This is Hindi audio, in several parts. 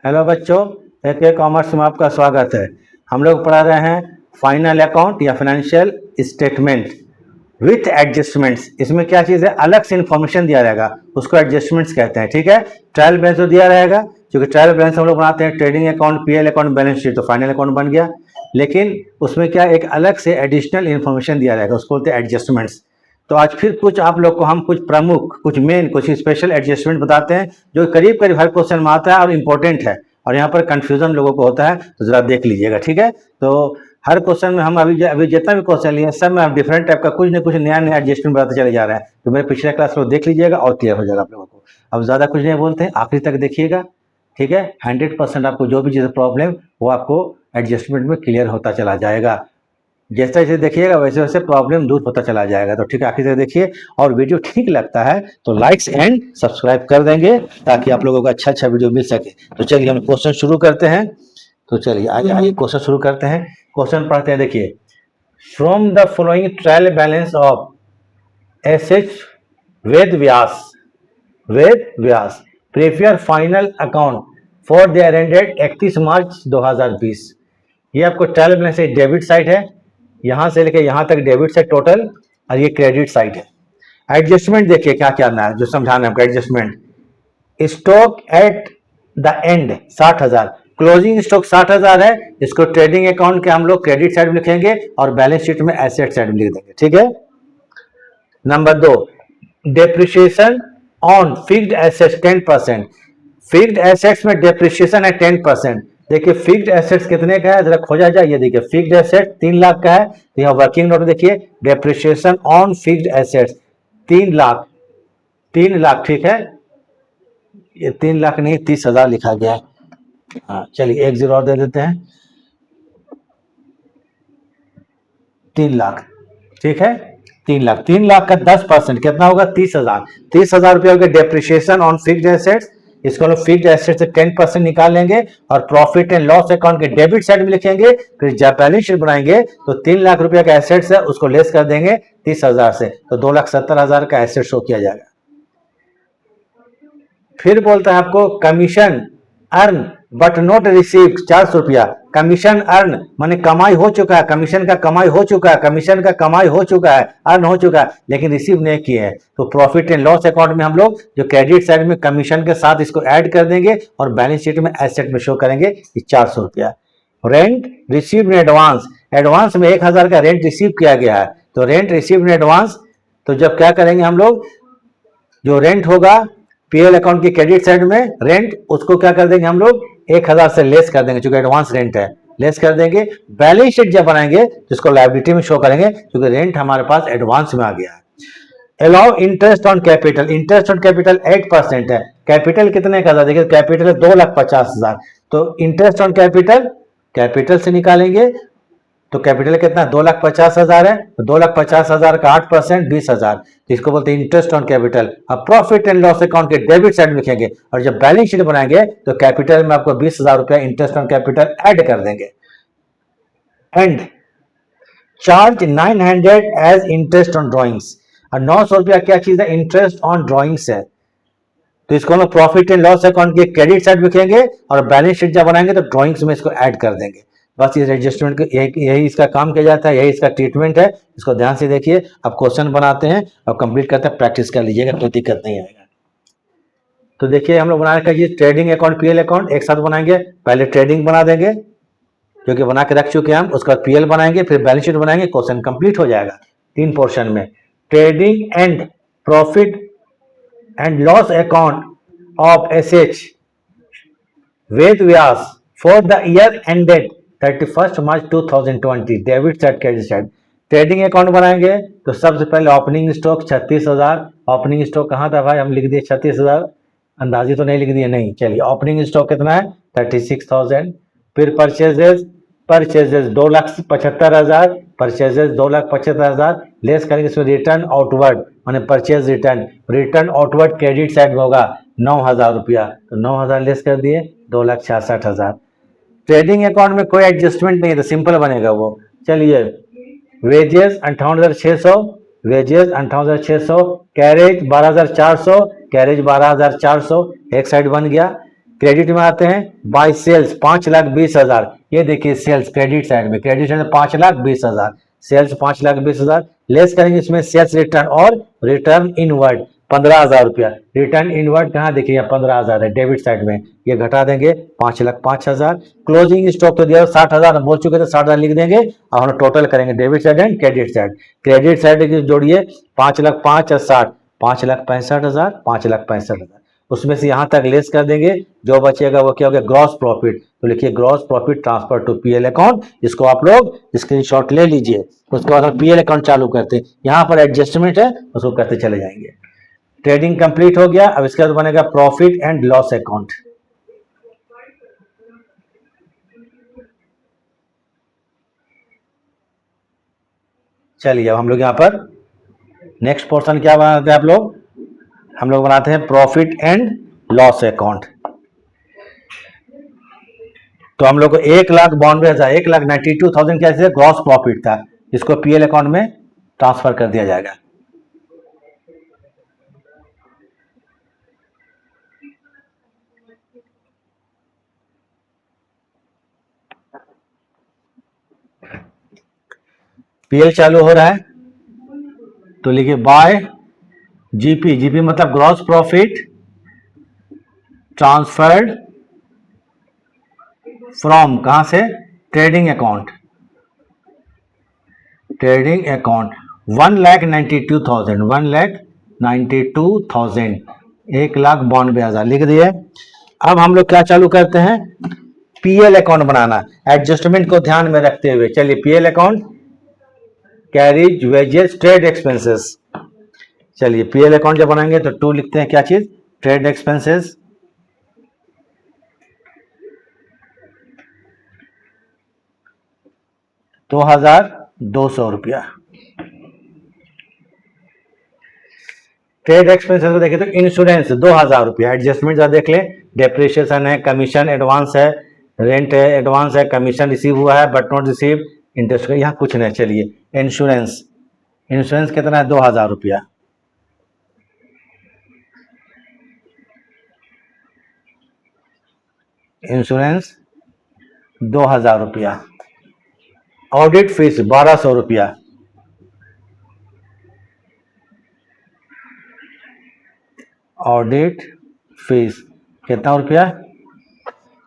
हेलो बच्चों, एक कॉमर्स में आपका स्वागत है। हम लोग पढ़ा रहे हैं फाइनल अकाउंट या फाइनेंशियल स्टेटमेंट विथ एडजस्टमेंट्स। इसमें क्या चीज़ है, अलग से इन्फॉर्मेशन दिया रहेगा, उसको एडजस्टमेंट्स कहते हैं। ठीक है, ट्रायल बैलेंस तो दिया रहेगा, क्योंकि ट्रायल बैलेंस हम लोग बनाते हैं trading account, PL account, balance sheet, तो फाइनल अकाउंट बन गया। लेकिन उसमें क्या एक अलग से एडिशनल इन्फॉर्मेशन दिया रहेगा, उसको बोलते हैं एडजस्टमेंट्स। तो आज फिर कुछ आप लोग को हम कुछ प्रमुख, कुछ मेन, कुछ स्पेशल एडजस्टमेंट बताते हैं जो करीब करीब हर क्वेश्चन में आता है और इम्पोर्टेंट है, और यहाँ पर कंफ्यूजन लोगों को होता है, तो जरा देख लीजिएगा। ठीक है, तो हर क्वेश्चन में हम अभी जितना भी क्वेश्चन लिए सब में डिफरेंट टाइप का कुछ न कुछ नया नया एडजस्टमेंट बताते चले जा रहे हैं। तो मेरे पिछले क्लास को देख लीजिएगा और क्लियर हो जाएगा आप लोगों को। अब ज़्यादा कुछ नहीं बोलते हैं, आखिरी तक देखिएगा। ठीक है, 100% आपको जो भी चीज़ प्रॉब्लम वो आपको एडजस्टमेंट में क्लियर होता चला जाएगा। जैसे जैसे देखिएगा वैसे वैसे प्रॉब्लम दूर होता चला जाएगा। तो ठीक है, आखिर तक देखिए, और वीडियो ठीक लगता है तो लाइक्स एंड सब्सक्राइब कर देंगे ताकि आप लोगों को अच्छा वीडियो मिल सके। तो चलिए हम क्वेश्चन शुरू करते हैं। तो चलिए आइए क्वेश्चन शुरू करते हैं। क्वेश्चन पढ़ते हैं। देखिए, from the following trial balance of SH Ved Vyas prepare final account for the year ended 31 March 2020। ये आपको ट्रायल बैलेंस एक डेबिट साइड है, यहां से लेके यहां तक डेबिट साइड टोटल, और ये क्रेडिट साइड है। एडजस्टमेंट देखिए क्या क्या है जो समझाना है आपको। Adjustment, stock at the end 60,000, closing stock 60,000 है। इसको ट्रेडिंग अकाउंट के हम लोग क्रेडिट साइड में लिखेंगे और बैलेंस शीट में एसेट साइड में लिख देंगे। ठीक है। Number 2, depreciation on fixed assets 10%। Fixed assets में डेप्रिसिएशन है 10%। देखिए फिक्स्ड एसेट्स कितने का है, जरा खोजा जाए। ये देखिए फिक्स्ड एसेट 3 लाख का है, तो यहाँ वर्किंग नोट देखिए, depreciation on fixed assets 3 lakh. 3 lakh, ठीक है, ये 3 लाख नहीं 30,000 लिखा गया है। हाँ चलिए एक जीरो और दे देते हैं, 3 लाख, ठीक है। 3 लाख का 10% कितना होगा, 30,000। 30,000 रुपया होगा डेप्रिसिएशन ऑन फिक्स्ड एसेट्स। इसको हम फिक्स्ड एसेट से 10% निकाल लेंगे और प्रॉफिट एंड लॉस अकाउंट के डेबिट साइड में लिखेंगे। फिर जब बैलेंस शीट बनाएंगे तो 3 लाख रुपया का एसेट्स है, उसको लेस कर देंगे 30,000 से, तो 2,70,000 का एसेट शो किया जाएगा। फिर बोलता है आपको commission earn but not receive 400 रुपया। कमीशन अर्न माने कमाई हो चुका है, कमीशन का कमाई हो चुका है, कमीशन का कमाई हो चुका है, अर्न हो चुका है, लेकिन रिसीव नहीं किए हैं। तो प्रॉफिट एंड लॉस अकाउंट में हम लोग जो क्रेडिट साइड में कमीशन के साथ इसको ऐड कर देंगे और बैलेंस शीट में एसेट में शो करेंगे 400 रुपया। Rent receive in advance, advance में 1,000 का रेंट रिसीव किया गया है, तो रेंट रिसीव इन एडवांस। तो जब क्या करेंगे हम लोग, जो रेंट होगा पीएल अकाउंट की क्रेडिट साइड में रेंट, उसको क्या कर देंगे हम लोग 1,000 से लेस कर देंगे, क्योंकि एडवांस रेंट है, लेस कर देंगे। बैलेंस शीट जब बनाएंगे तो इसको लायबिलिटी में शो करेंगे, क्योंकि रेंट हमारे पास एडवांस में आ गया है। Allow interest on capital, interest on capital 8% है। कैपिटल कितने का था, देखिए कैपिटल है 2,50,000, तो इंटरेस्ट ऑन कैपिटल कैपिटल से निकालेंगे, तो कैपिटल कितना 2,50,000 है, तो 2,50,000 का 8% 20,000, तो इसको बोलते हैं इंटरेस्ट ऑन कैपिटल। अब प्रॉफिट एंड लॉस अकाउंट के डेबिट साइड में लिखेंगे और जब बैलेंस शीट बनाएंगे तो कैपिटल में आपको 20,000 रुपया इंटरेस्ट ऑन कैपिटल ऐड कर देंगे। And charge 900 as interest on drawings, और 900 रुपया क्या चीज है, इंटरेस्ट ऑन ड्रॉइंग्स है, तो इसको हम प्रॉफिट एंड लॉस अकाउंट के क्रेडिट साइड लिखेंगे और बैलेंस शीट जब बनाएंगे तो ड्रॉइंग्स में इसको ऐड कर देंगे। बस इस एडजस्टमेंट यही इसका काम किया जाता है, यही इसका ट्रीटमेंट है। इसको ध्यान से देखिए। अब क्वेश्चन बनाते हैं और कंप्लीट करते हैं, प्रैक्टिस कर लीजिएगा, कोई दिक्कत नहीं आएगा। तो देखिए हम लोग बना रखेंगे ट्रेडिंग अकाउंट पीएल अकाउंट एक साथ बनाएंगे। पहले ट्रेडिंग बना देंगे, जो कि बना के रख चुके हैं हम, उसके बाद पीएल बनाएंगे, फिर बैलेंस शीट बनाएंगे, क्वेश्चन कंप्लीट हो जाएगा 3 पोर्शन में। Trading and profit and loss account of SH Ved Vyas for the year ended 31st March 2020, debit side credit side. Trading account बनाएंगे तो सबसे पहले ओपनिंग स्टॉक 36,000। ओपनिंग स्टॉक कहाँ था भाई, हम लिख दिए 36,000, अंदाजी तो नहीं लिख दिए, नहीं चलिए। ओपनिंग स्टॉक कितना है 36,000। फिर परचेजेस 2,75,000, परचेजेस 2,75,000, लेस करेंगे इसमें रिटर्न आउटवर्ड माने purchase return outward credit side में होगा 9,000 रुपया, तो 9,000 लेस कर दिए 2,66,000। ट्रेडिंग अकाउंट में कोई एडजस्टमेंट नहीं है तो सिंपल बनेगा वो। चलिए वेजेस 58,600, वेजेस 58,600, कैरेज 12,400, कैरेज 12,400 एक साइड बन गया। क्रेडिट में आते हैं बाय सेल्स 5,20,000, ये देखिए सेल्स क्रेडिट साइड में, क्रेडिट साइड में 5,20,000, सेल्स 5,20,000, लेस करेंगे इसमें सेल्स रिटर्न और रिटर्न इनवर्ड 15,000 रुपया। रिटर्न इनवर्ड कहाँ देखिए 15,000 है डेबिट साइड में, ये घटा देंगे 5,05,000। क्लोजिंग स्टॉक तो दिया 60,000 बोल चुके थे, 60,000 लिख देंगे और हम टोटल करेंगे debit side and credit side. Credit side की जोड़िए 5,05,000 और 60, 5,65,000, 5,65,000, उसमें से यहां तक लेस कर देंगे, जो बचेगा वो क्या हो गया ग्रॉस प्रॉफिट। तो लिखिए gross profit transfer to PL account, इसको आप लोग स्क्रीनशॉट ले लीजिए। उसके बाद हम पीएल अकाउंट चालू करते हैं, यहां पर एडजस्टमेंट है उसको करते चले जाएंगे। ट्रेडिंग कंप्लीट हो गया, अब इसके बाद बनेगा प्रॉफिट एंड लॉस अकाउंट। चलिए अब हम लोग यहाँ पर नेक्स्ट पोर्शन क्या बनाते हैं आप लोग, हम लोग बनाते हैं प्रॉफिट एंड लॉस अकाउंट। तो हम लोग को 1,92,000, 1,92,000 कैसे ग्रॉस प्रॉफिट था, इसको पीएल अकाउंट में ट्रांसफर कर दिया जाएगा। पीएल चालू हो रहा है, तो लिखिए बाय जीपी, जीपी मतलब ग्रॉस प्रॉफिट ट्रांसफर्ड फ्रॉम, कहां से, ट्रेडिंग अकाउंट, ट्रेडिंग अकाउंट 1,92,000, 1,92,000, 1,92,000 लिख दिए। अब हम लोग क्या चालू करते हैं, पीएल अकाउंट बनाना, एडजस्टमेंट को ध्यान में रखते हुए। चलिए PL account carries wages trade expenses, चलिए पीएल अकाउंट जब बनाएंगे तो टू लिखते हैं, क्या चीज, ट्रेड एक्सपेंसेस, ₹2,200। ट्रेड एक्सपेंसेस को देखें तो इंश्योरेंस ₹2,000, एडजस्टमेंट जरा देख लें, डेप्रिशिएशन है, कमीशन एडवांस है, रेंट है एडवांस है, कमीशन रिसीव हुआ है बट नॉट रिसीव, इंटरेस्ट यहाँ कुछ नहीं। चलिए इंश्योरेंस, इंश्योरेंस कितना है, ₹2,000, insurance ₹2,000। Audit fees ₹1,200, audit fees कितना रुपया,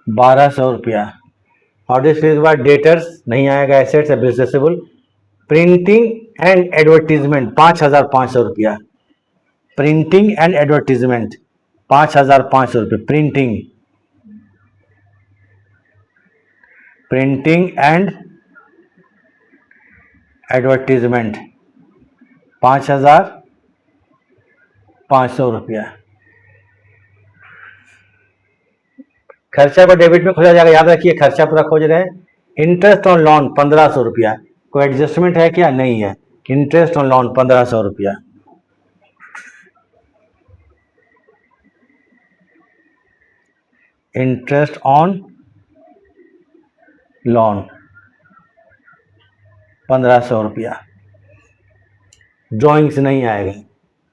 ₹1,200। ऑडिट फीस के बाद डेटर्स नहीं आएगा, एसेट्स है businessable. Printing and advertisement ₹5,500, printing and advertisement ₹5,500, printing, printing and advertisement ₹5,500। खर्चा को डेबिट में खोजा जाएगा, याद रखिए खर्चा पूरा खोज रहे हैं। इंटरेस्ट ऑन लोन ₹1,500, कोई एडजस्टमेंट है क्या, नहीं है, interest on loan ₹1,500। Interest on loan ₹1,500, drawings नहीं आएगा।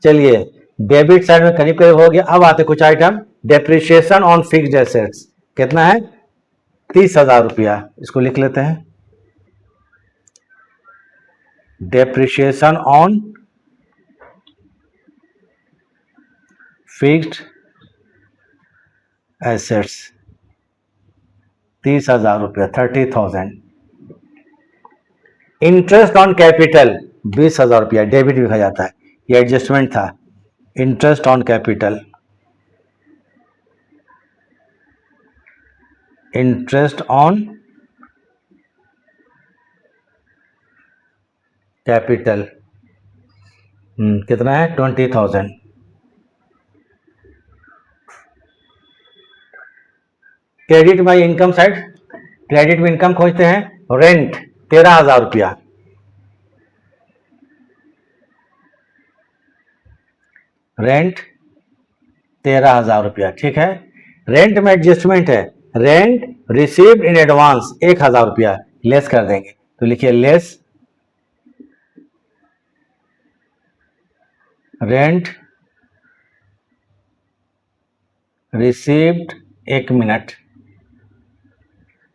चलिए डेबिट साइड में करीब करीब हो गया। अब आते कुछ item, depreciation on fixed assets कितना है, ₹30,000, इसको लिख लेते हैं। Depreciation on fixed assets ₹30,000, 30,000। Interest on capital ₹20,000, debit भी कहा जाता है, ये एडजस्टमेंट था। Interest on capital, interest on capital कितना है, 20,000। Credit by income side, credit में इनकम खोजते हैं, रेंट ₹13,000, रेंट ₹13,000, ठीक है। रेंट में एडजस्टमेंट है, rent received in advance ₹1,000, less कर देंगे, तो लिखिए लेस रेंट रिसीव्ड एक मिनट,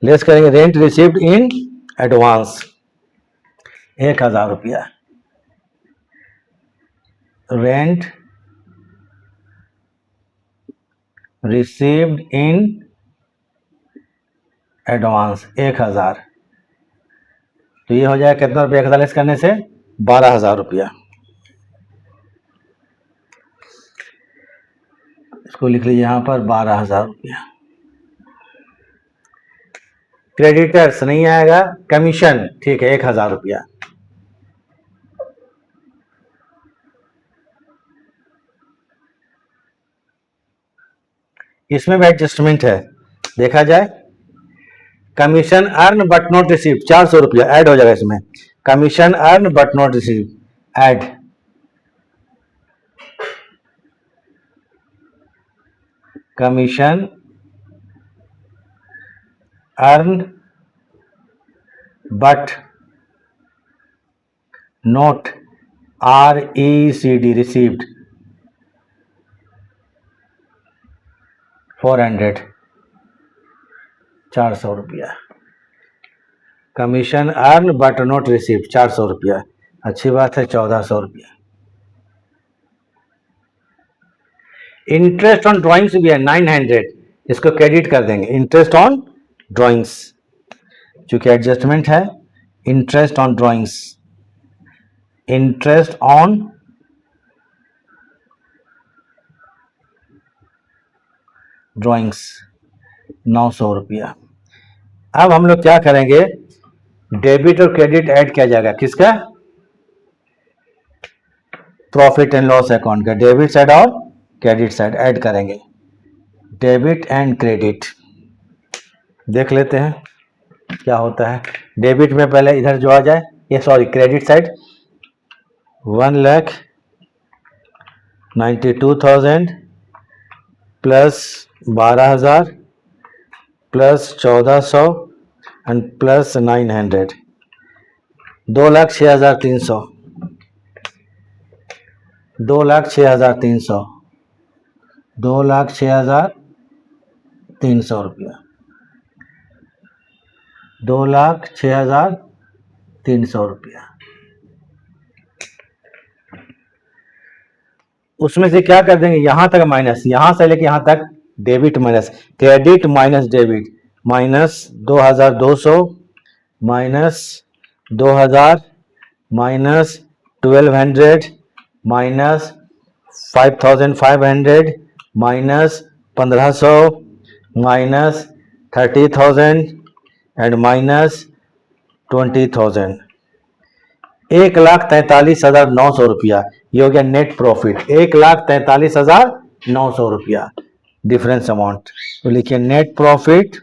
लेस करेंगे रेंट रिसीव्ड इन एडवांस 1,000 रुपया, रेंट रिसीव्ड इन एडवांस 1,000, तो ये हो जाएगा कितना रुपया 1,000 लेस करने से 12,000 रुपया। इसको लिख लीजिए यहाँ पर 12,000 रुपया। क्रेडिटर्स नहीं आएगा, कमीशन ठीक है 1,000 रुपया। इसमें भी एडजस्टमेंट है, देखा जाए। Commission earn but not receive 400 रुपया ऐड हो जाएगा इसमें। Commission earn but not receive add, commission earn but not RECD received 400, 400 रुपया। Commission earn but not receive 400 रुपया, अच्छी बात है 1,400 रुपया। इंटरेस्ट ऑन ड्राइंग्स भी है 900, इसको क्रेडिट कर देंगे। इंटरेस्ट ऑन ड्राइंग्स, चूंकि एडजस्टमेंट है, interest on drawings, interest on drawings 900 रुपया। अब हम लोग क्या करेंगे, डेबिट और क्रेडिट ऐड किया जाएगा, किसका, प्रॉफिट एंड लॉस अकाउंट का। डेबिट साइड और क्रेडिट साइड ऐड करेंगे, डेबिट एंड क्रेडिट। देख लेते हैं क्या होता है। डेबिट में पहले इधर जो आ जाए, ये sorry credit side 1,92,000 plus 12,000 plus 1,400 and plus 900, 2,06,300, 2,06,300, 2,06,300 रुपया, 2,06,300 रुपया। उसमें से क्या कर देंगे, यहां तक माइनस, यहां से लेके यहां तक debit minus, credit minus debit, minus 2,200 minus 2,000 minus 1,200 minus 5,500 minus 1,500 minus 30,000 and minus 20,000, 1,43,900 रुपया। ये हो गया नेट प्रॉफिट, 1,43,900 रुपया डिफरेंस अमाउंट। तो लिखिए नेट प्रॉफिट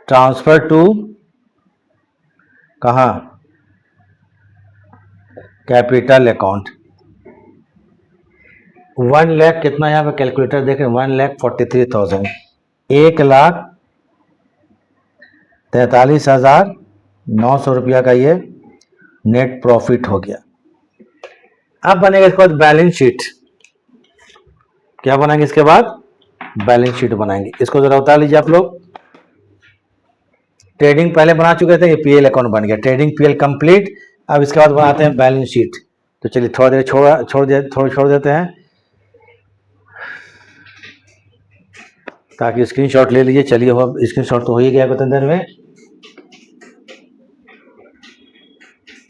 ट्रांसफर टू कहां, कैपिटल अकाउंट। 1 लाख कितना, यहाँ पे कैलकुलेटर देखें, 1,43,000, 1,43,900 रुपया का ये नेट प्रॉफिट हो गया। अब बनेगा इसके बाद बैलेंस शीट। क्या बनाएंगे इसके बाद, बैलेंस शीट बनाएंगे। इसको जरा उतार लीजिए आप लोग। ट्रेडिंग पहले बना चुके थे, ये पीएल अकाउंट बन गया, ट्रेडिंग पीएल कंप्लीट। अब इसके बाद बनाते हैं बैलेंस शीट। तो चलिए थोड़ा देर छोड़ देते हैं, ताकि स्क्रीनशॉट ले लीजिए। चलिए हो, स्क्रीनशॉट तो हो ही गया कुछ देर में।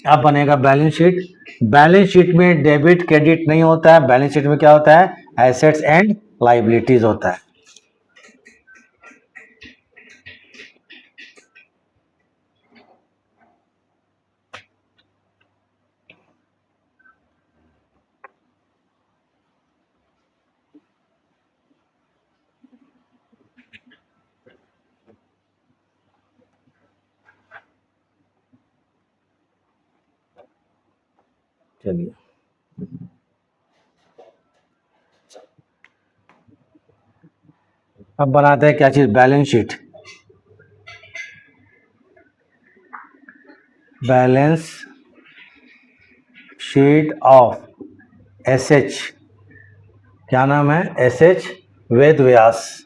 अब बनेगा बैलेंस शीट। बैलेंस शीट में डेबिट क्रेडिट नहीं होता है, बैलेंस शीट में क्या होता है, एसेट्स एंड लायबिलिटीज होता है। चलिए अब बनाते हैं क्या चीज, balance sheet. Balance sheet of SH, क्या नाम है, एसएच वेद व्यास,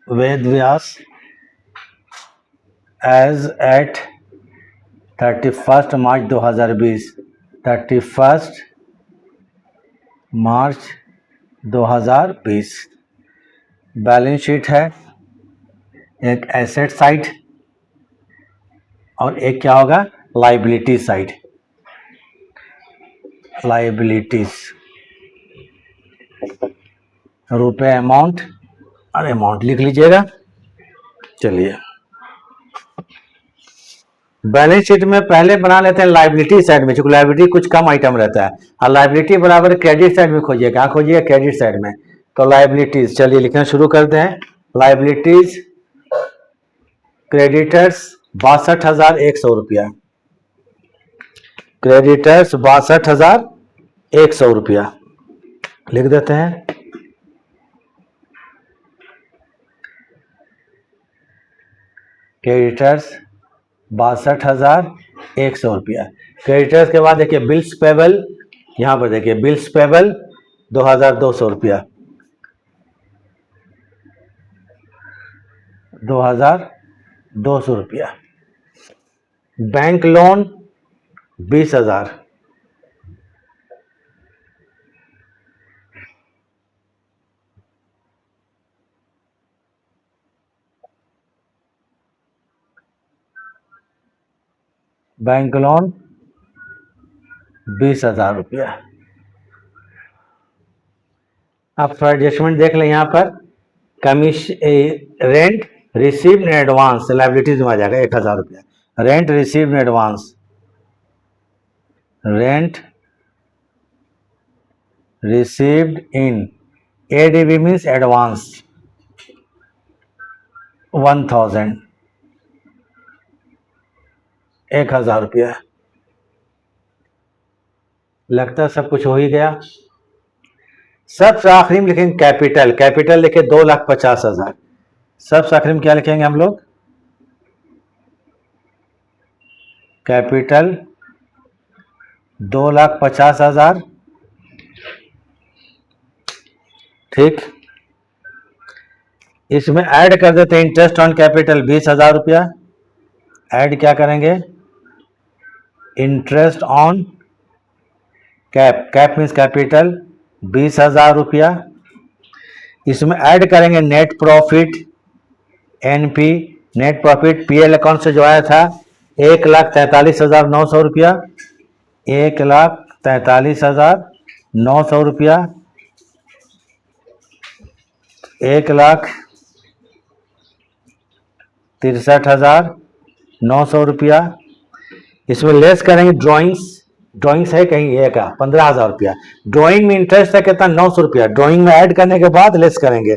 Ved Vyas as eight 31 March 2020, 31 March 2020। Balance sheet है, एक एसेट साइड और एक क्या होगा, लाइबिलिटी साइड। लाइबिलिटीज, रुपए अमाउंट और अमाउंट लिख लीजिएगा। चलिए बैलेंस शीट में पहले बना लेते हैं लाइबिलिटी साइड में, चूंकि लाइबिलिटी कुछ कम आइटम रहता है, और लाइबिलिटी बराबर क्रेडिट साइड में खोजिए। कहाँ खोजिए, क्रेडिट साइड में। तो लाइबिलिटीज, चलिए लिखना शुरू करते हैं। लाइबिलिटीज क्रेडिटर्स 62,100 रुपया, क्रेडिटर्स 62,100 रुपया लिख देते हैं। क्रेडिटर्स 62,100 रुपया। क्रेडिटर्स के बाद देखिए बिल्स पेबल, यहां पर देखिए बिल्स पेबल 2,200 रुपया, 2,200 रुपया। बैंक लोन 20,000, बैंक लोन 20,000 रुपया। आप थोड़ा एडजस्टमेंट देख लें यहाँ पर। Rent receive in advance liabilities में आ जाएगा 1,000 रुपया। Rent receive in advance, rent received in ADV means advance 1,000, 1,000 रुपया। लगता है सब कुछ हो ही गया। सबसे आखिरी में लिखेंगे कैपिटल, कैपिटल लिखे 2,50,000। सबसे आखिरी में क्या लिखेंगे हम लोग, कैपिटल 2,50,000। ठीक, इसमें ऐड कर देते हैं इंटरेस्ट ऑन कैपिटल 20,000 रुपया। ऐड क्या करेंगे, interest on cap, cap means capital 20,000 रुपया। इसमें ऐड करेंगे net profit, NP, net profit PL account से जो आया था 1,43,900 रुपया, 1,43,900 रुपया, 1,63,900 रुपया। इसमें लेस करेंगे ड्राइंग्स, ड्राइंग्स है कहीं ये का 15,000 रुपया। ड्राइंग में इंटरेस्ट है कितना, 900 रुपया। ड्राइंग में ऐड करने के बाद लेस करेंगे,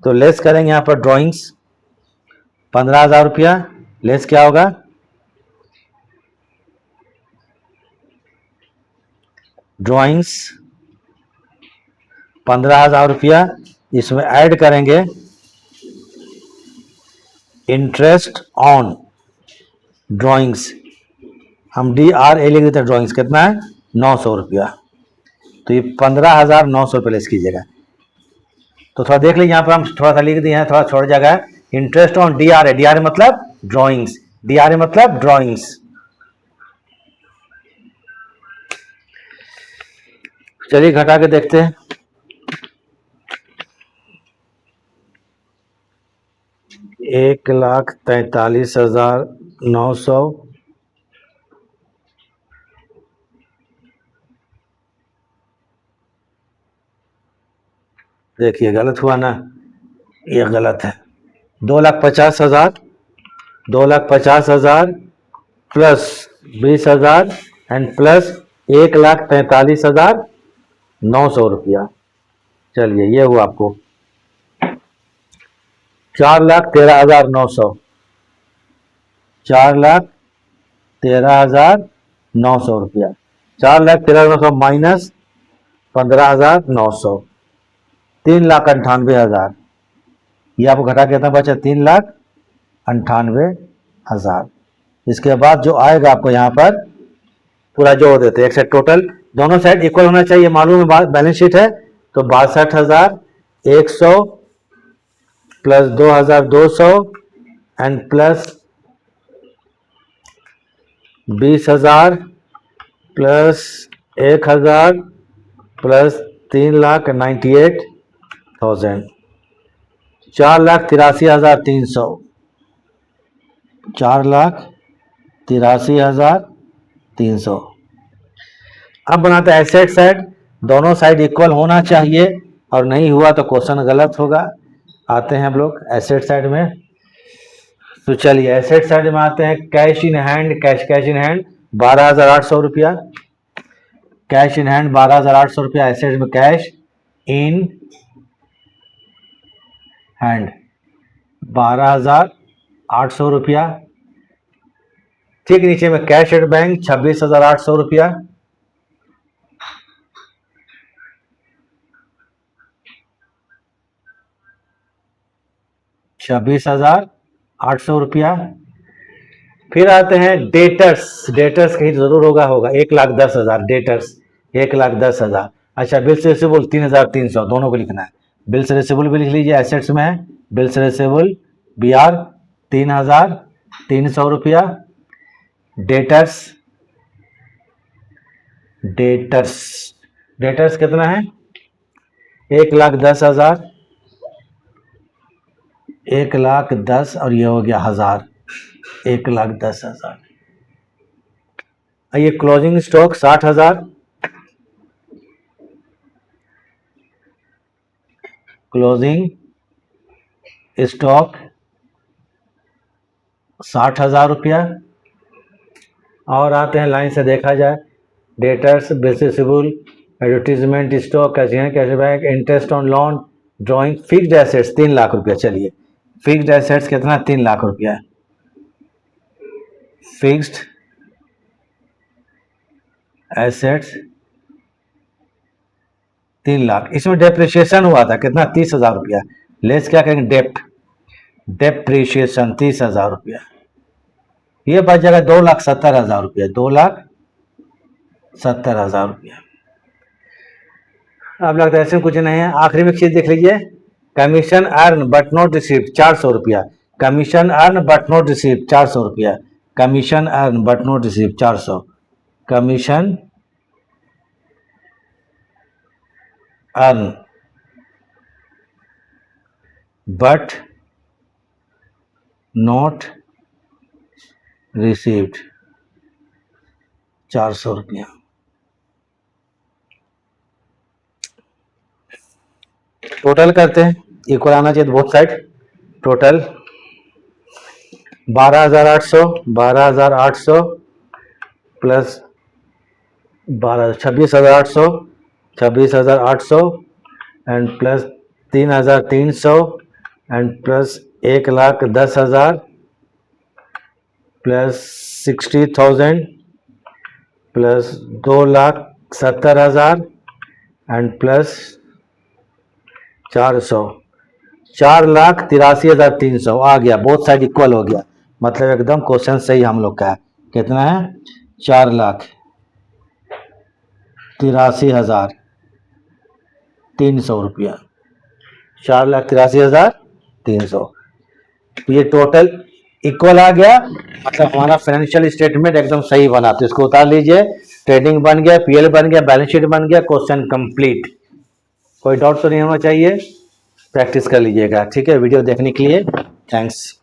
तो लेस करेंगे यहाँ पर ड्राइंग्स 15,000 रुपया। लेस क्या होगा, ड्राइंग्स 15,000 रुपया। इसमें ऐड करेंगे इंटरेस्ट ऑन ड्राइंग्स, हम DRA लिख देते हैं। ड्राइंग्स कितना है, 900 रुपया। तो ये 15,900 रुपये लेस कीजिएगा। तो थोड़ा देख लीजिए, यहाँ पर हम थोड़ा सा लिख दिए हैं, थोड़ा छोड़ जगह है। इंटरेस्ट ऑन DRA, DRA मतलब ड्राइंग्स, DRA मतलब ड्राइंग्स। चलिए घटा के देखते हैं। एक 1,43,900 देखिए गलत हुआ ना, ये गलत है। 2,50,000, 2,50,000 प्लस 20,000 एंड प्लस 1,43,900 रुपया। चलिए ये हुआ आपको 4,13,900, 4,13,900 रुपया। 4,13,900 माइनस 15,900, 3,98,000। ये आपको घटा कितना बचा, 3,98,000। इसके बाद जो आएगा आपको यहाँ पर पूरा जोड़ देते हैं, एक से टोटल दोनों साइड इक्वल होना चाहिए, मालूम है बैलेंस शीट है। तो 62,100 plus 2,200 and plus 20,000 plus 1,000 plus 3,98,000, 4,83,300, 4,83,300। अब बनाते हैं एसेट साइड, दोनों साइड इक्वल होना चाहिए और नहीं हुआ तो क्वेश्चन गलत होगा। आते हैं हम लोग एसेट साइड में। तो चलिए एसेट साइड में आते हैं। Cash in hand, cash in hand 12,800 रुपया, कैश इन हैंड 12,800 रुपया एसेट में, कैश इन हैंड 12,800 रुपया। ठीक नीचे में कैश एट बैंक 26,800 रुपया, 26,800 रुपया। फिर आते हैं डेटर्स, डेटर्स कहीं जरूर होगा 1,10,000 डेटर्स, 1,10,000। अच्छा बिल्स रिसीवेबल 3,300, दोनों को लिखना है। बिल्स रिसीवेबल भी लिख लीजिए, एसेट्स में है बिल्स रिसीवेबल BR 3,300 रुपया। डेटर्स, डेटर्स, डेटर्स कितना है 1,10,000, 1,10,000 और ये हो गया 1,000, 1,10,000। ये क्लोजिंग स्टॉक 60,000, क्लोजिंग स्टॉक 60,000 रुपया। और आते हैं लाइन से देखा जाए, debtors, bills receivable, advertisement stock, cashback, interest on loan, drawing, fixed assets 3 lakh रुपया। चलिए फिक्स्ड एसेट्स कितना 3 लाख रुपया, फिक्स्ड एसेट्स 3 लाख। इसमें डेप्रिसिएशन हुआ था कितना 30,000 रुपया, लेस क्या करेंगे डेप्ट, डेप्रिसिएशन 30,000 रुपया। ये बच जाएगा 2,70,000 रुपया, 2,70,000 रुपया। अब लगता है ऐसे कुछ नहीं है। आखिरी में चीज देख लीजिए, commission earn but not received 400 रुपया, commission earn but not received 400 रुपया, commission earn but not received 400, commission earn but not received 400 रुपया। टोटल करते हैं, इक्वल आना चाहिए both side. Total 12,800, 12,800 plus 26,800, 26,800 and plus 3,300 and plus 1,10,000 plus 60,000 plus 2,70,000 and plus 400, 4,83,300 आ गया। बोथ साइड इक्वल हो गया, मतलब एकदम क्वेश्चन सही हम लोग का है। कितना है 4,83,300 रुपया, 4,83,300। ये टोटल इक्वल आ गया, मतलब हमारा फाइनेंशियल स्टेटमेंट एकदम सही बना। तो इसको उतार लीजिए, ट्रेडिंग बन गया, PL बन गया, बैलेंस शीट बन गया, क्वेश्चन कंप्लीट। कोई डाउट तो नहीं होना चाहिए, प्रैक्टिस कर लीजिएगा। ठीक है, वीडियो देखने के लिए थैंक्स।